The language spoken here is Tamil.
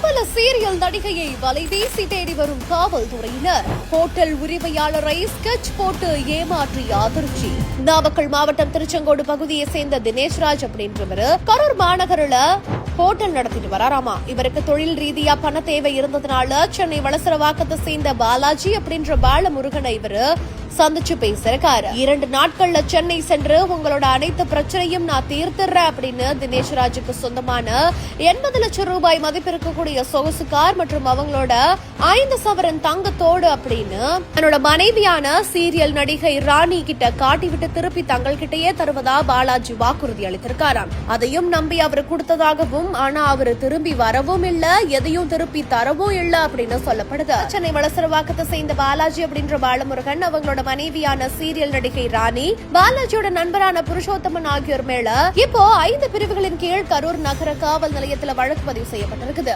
பிரபல சீரியல் நடிகையை வலைவீசி தேடி வரும் காவல்துறையினர். ஹோட்டல் உரிமையாளரை ஸ்கெட்ச் போட்டு ஏமாற்றி அதிர்ச்சி. நாமக்கல் மாவட்டம் திருச்செங்கோடு பகுதியை சேர்ந்த தினேஷ்ராஜ் அப்படின்றவர் கரூர் மாநகரில் ஹோட்டல் நடத்திட்டு வராராமா. இவருக்கு தொழில் ரீதியா பண தேவை இருந்ததுனால சென்னை வளசரவாக்கத்தை சேர்ந்த பாலாஜி அப்படின்ற பாலமுருகனை இவரு சந்திச்சு பேசிருக்காரு. 2 நாட்கள்ல சென்னை சென்று உங்களோட அனைத்து பிரச்சனையும் நான் தீர்த்துறேன் அப்படின்னு தினேஷ்ராஜுக்கு சொந்தமான 80 லட்சம் ரூபாய் மதிப்பு இருக்கக்கூடிய சொகுசு கார் மற்றும் அவங்களோட 5 சவரன் தங்கத்தோடு அப்படின்னு தன்னோட மனைவியான சீரியல் நடிகை ராணி கிட்ட காட்டிவிட்டு திருப்பி தங்கள்கிட்டயே தருவதா பாலாஜி வாக்குறுதி அளித்திருக்காராம். அதையும் நம்பி அவர் கொடுத்ததாகவும், ஆனா அவரு திரும்பி வரவும் இல்ல, எதையும் திருப்பி தரவும் இல்ல அப்படின்னு சொல்லப்படுது. சென்னை வளசரவாக்கத்தை சேர்ந்த பாலாஜி அப்படின்ற பாலமுருகன், அவங்களோட மனைவியான சீரியல் நடிகை ராணி, பாலாஜியோட நண்பரான புருஷோத்தமன் ஆகியோர் மேல இப்போ 5 பிரிவுகளின் கீழ் கரூர் நகர காவல் நிலையத்தில் வழக்கு பதிவு செய்யப்பட்டிருக்குது.